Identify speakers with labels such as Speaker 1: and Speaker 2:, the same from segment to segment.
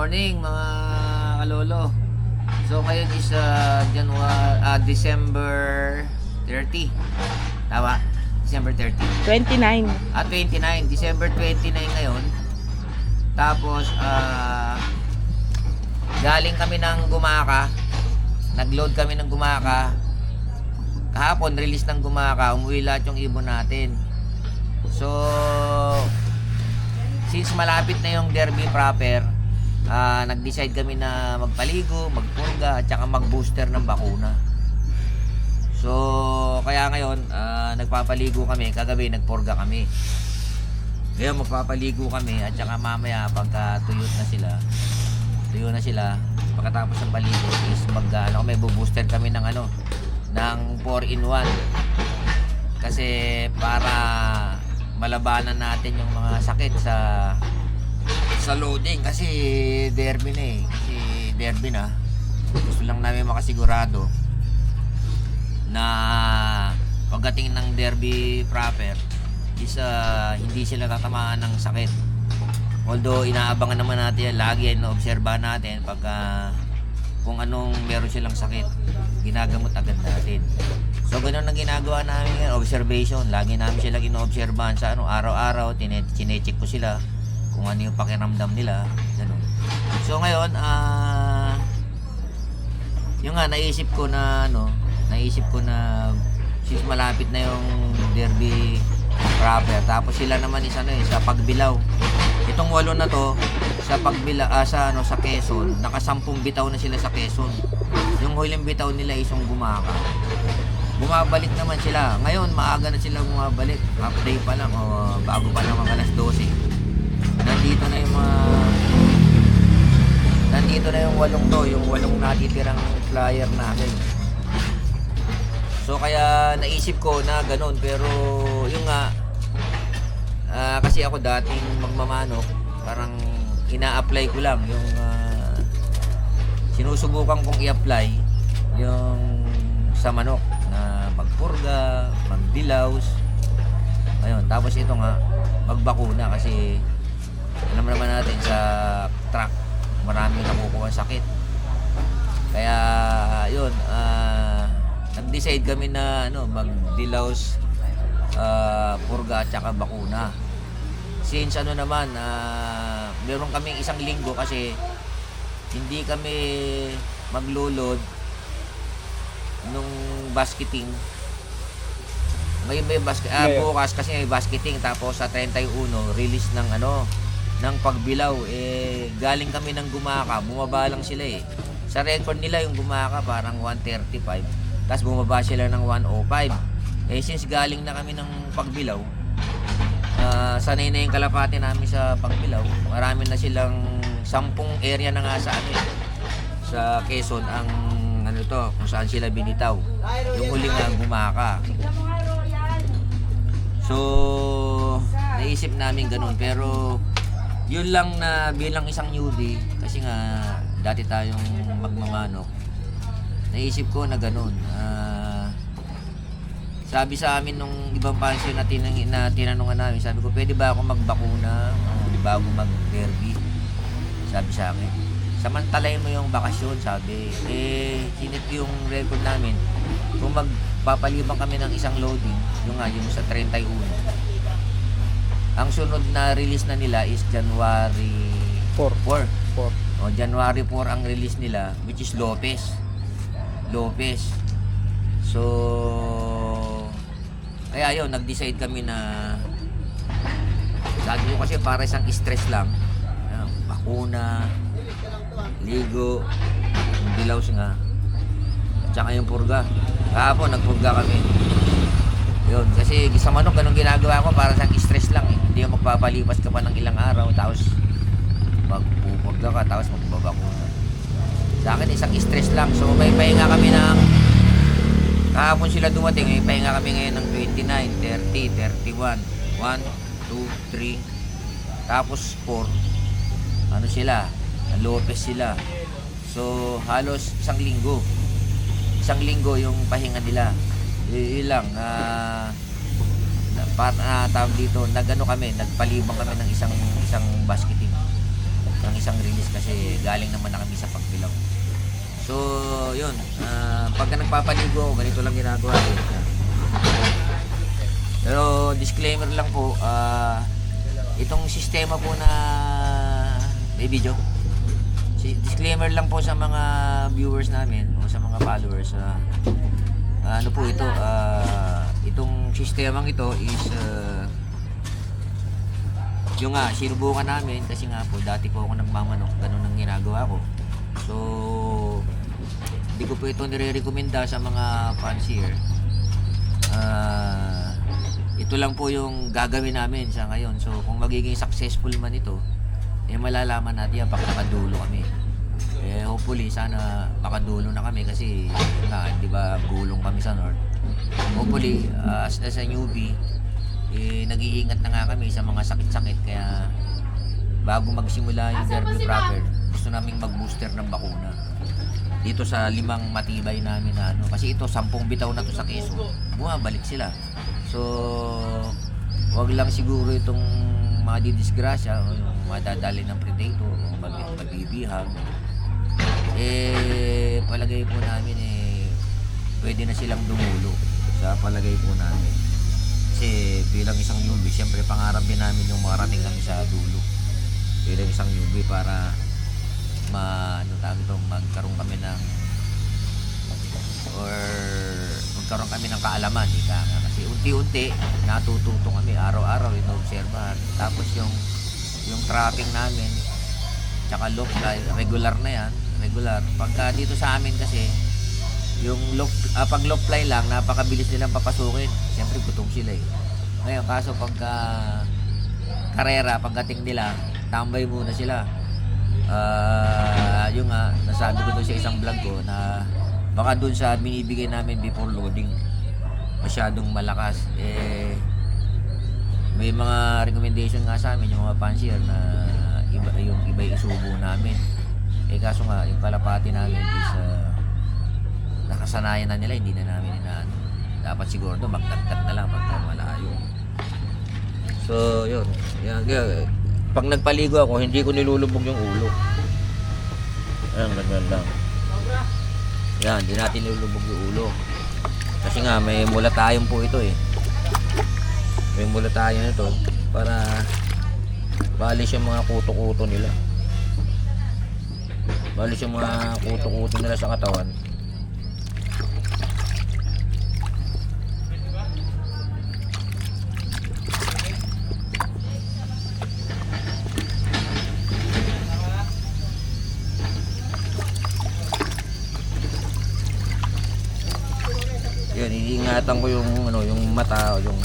Speaker 1: morning mga kalolo. So ngayon is December 30. Tama? December 30.
Speaker 2: 29.
Speaker 1: 29. December 29 ngayon. Tapos galing kami ng Gumaka. Nag-load kami ng Gumaka. Kahapon release ng Gumaka. Umuwi lahat yung ibon natin. So since malapit na yung derby proper, nag-decide kami na magpaligo, magpurga, at saka mag-booster ng bakuna. So, kaya ngayon, nagpapaligo kami. Kagabi, nagpurga kami. Ngayon, magpapaligo kami, at saka mamaya, pagka tuyo na sila, pagkatapos ng paligo, is may booster kami ng ng 4-in-1. Kasi, para malabanan natin yung mga sakit sa loading kasi derby na gusto lang namin makasigurado na pagdating ng derby proper is hindi sila tatamaan ng sakit, although inaabangan naman natin lagi yan, obserbahan natin pagka kung anong meron silang sakit, ginagamot agad natin. So ganoon ang ginagawa namin ngayon, observation. Lagi namin sila ino-obserbahan sa araw-araw, chinecheck ko sila kung ano yung pakiramdam nila, ganoon. So ngayon, yung naisip ko na since malapit na yung derby proper, tapos sila naman is sa Pagbilao. Itong 8 na to sa sa Quezon, naka-10 bitaw na sila sa Quezon. Yung huling bitaw nila isang Gumaka. Bumabalik naman sila. Ngayon, maaga na sila bumabalik. Half day pa lang o bago pa naman alas 12. Nandito na yung 8 to, yung 8 natitirang flyer natin. So kaya naisip ko na ganun, pero yung kasi ako dating magmamanok, parang ina-apply ko lang yung sinusubukan kong i-apply yung sa manok na magpurga, magdilaws. Ayun, tapos ito magbakuna kasi alam naman natin sa truck maraming nakukuha sakit. Kaya yun, nag-decide kami na magdilaws, purga at saka bakuna. Since meron kaming isang linggo kasi hindi kami maglulod nung basketing. Ngayon may bukas kasi may basketing, tapos sa 31 release ng Pagbilao. Galing kami ng Gumaka, bumaba lang sila sa record nila yung Gumaka parang 135, tapos bumaba sila ng 105. Since galing na kami ng Pagbilao, sanay na yung kalapati namin sa Pagbilao. Marami na silang 10 area na nga sa Quezon ang kung saan sila binitaw yung huling Gumaka. So naisip namin ganun, pero yun lang na bilang isang newbie, kasi dati tayong magmamanok, naisip ko na ganun. Sabi sa amin nung ibang pansyo na tinanungan namin, sabi ko, pwede ba ako magbakuna bago mag-derby? Sabi sa akin, samantalayin mo yung bakasyon, sabi. Sinit yung record namin. Kung magpapalibang kami ng isang loading, yung sa 31. Ang sunod na release na nila is January 4. O, January 4 ang release nila, which is Lopez. So, kaya yun, nag-decide kami na sabi ko kasi para isang stress lang, bakuna, ligo, yung dilaws at saka yung purga. Kahapon nagpurga kami. Yun, kasi sa manok ganun ginagawa ko, para sa stress lang Hindi yung magpapalipas ka pa ng ilang araw tapos magpupurga ka tapos magbabakuna. Sa akin isang stress lang. So may pahinga kami kahapon sila dumating, may pahinga kami ngayon ng 29, 30, 31, 1, 2, 3, tapos 4. Sila? Lopez sila. So halos isang linggo yung pahinga nila. Yun lang tawag dito, nagpalibang kami ng isang basketing, ng isang release kasi galing naman na kami sa pagbilaw. So, yun. Pagka nagpapaligo ako, ganito lang ginagawa ko. Pero, disclaimer lang po, itong sistema po na may video, disclaimer lang po sa mga viewers namin o sa mga followers, ano po ito, itong sistemang ito is yung nga, sinubukan namin kasi nga po, dati po ako nagmamanok, ganun ang ginagawa ko. So, hindi ko po ito nire-recommenda sa mga fancier. Ito lang po yung gagawin namin sa ngayon. So, kung magiging successful man ito, malalaman natin yan pag nakadulo kami. Hopefully, sana makadulo na kami kasi, di ba, gulong kami sa North. Hopefully, as a newbie, nag-iingat na nga kami sa mga sakit-sakit. Kaya, bago magsimula yung derby proper, gusto naming mag-booster ng bakuna. Dito sa 5 matibay namin na ano. Kasi ito, 10 bitaw na to sa Quezon. Bumabalik sila. So, wag lang siguro itong mga didisgrasya o yung madadali ng predator o magbibihag. Palagay po namin pwede na silang dumulo sa palagay po namin. Kasi bilang isang newbie, siyempre pangarap din namin yung marating kami sa dulo. Bilang isang newbie para magkaroon kami ng kaalaman, kasi unti-unti natututo kami araw-araw, ino-obserbahan. Tapos yung trapping namin tsaka low fly, regular na yan, pagka dito sa amin kasi yung pag low fly lang, napakabilis nilang papasukin, siyempre gutom sila ngayon. Kaso pagka karera, pagdating nila, tambay muna sila. Yung nga, nasabi ko doon sa isang vlog ko na baka doon sa binibigay namin before loading masyadong malakas. May mga recommendation nga sa amin yung mga fancier na iba isubo namin. Kaso nga yung kalapati namin is nakasanayan na nila, hindi na namin inaano. Dapat siguro doon magdagdag na lang pagka malayo. So yun, pag nagpaligo ako, hindi ko nilulubog yung ulo. Ayan, ganyan lang. Yan, hindi natin nilulubog yung ulo. Kasi nga, may mulatayong po ito May mulatayong ito para balis yung mga kuto-kuto nila. Balis yung mga kuto-kuto nila sa katawan. Yun, iingatan ko yung mata o yung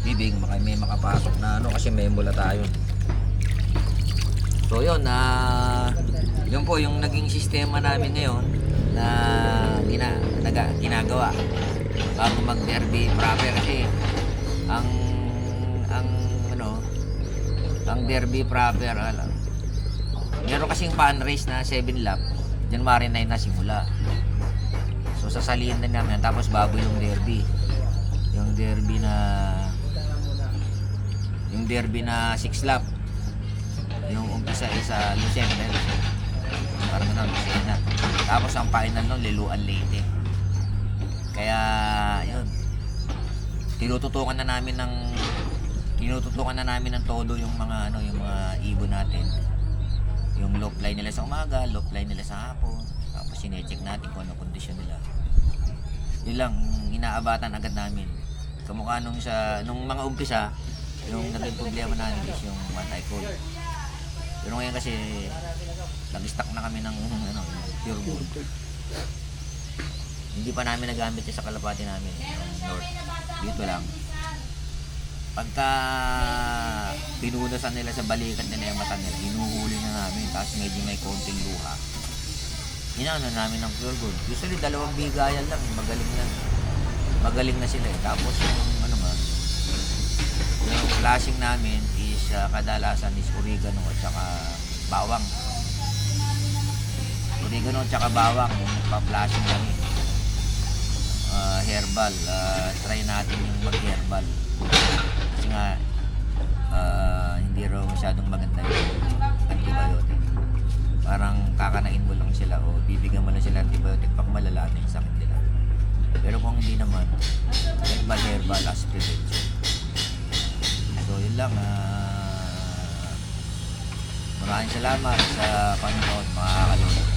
Speaker 1: bibig, may makapasok na kasi may mula tayo. So yun, yun po yung naging sistema namin ngayon na ginagawa bago mag derby proper. Kasi ang derby proper, meron kasing fan race na 7 lap, January 9 na simula. So sasalihin din namin, tapos bago yung derby na 6 lap. Yung umpisa sa Lucena, parang gano'n, Lucena. Tapos ang final nun, Liloan Leyte. Kaya yun, tinututukan na namin ng todo yung mga ibon natin. Yung low fly nila sa umaga, low fly nila sa hapon. Tapos sinecheck natin kung ano kondisyon nila. Yun lang, inaabatan agad namin. Kamukha nung mga umpisa, yung naging problema namin is yung one-eye cold. Pero ngayon kasi, nag-stock na kami ng pure gold. Hindi pa namin nagamit sa kalapati namin, yung north. Dito lang. Pagka pinunasan nila sa balikat nila yung mata nila, hinuhuli na namin, tapos medyo may konting luha. Inaano namin ng pure gold. Usually 2 bigayan lang, magaling na sila Tapos yung flashing namin is kadalasan is oregano at saka bawang. Oregano at saka bawang, pa-flashing kami. Herbal, try natin yung mag-herbal. Kasi nga hindi raw masyadong maganda yung antibiotic. naman. Herbal herbal as prevention. So yun lang. Maraming salamat sa panonood mga kalod.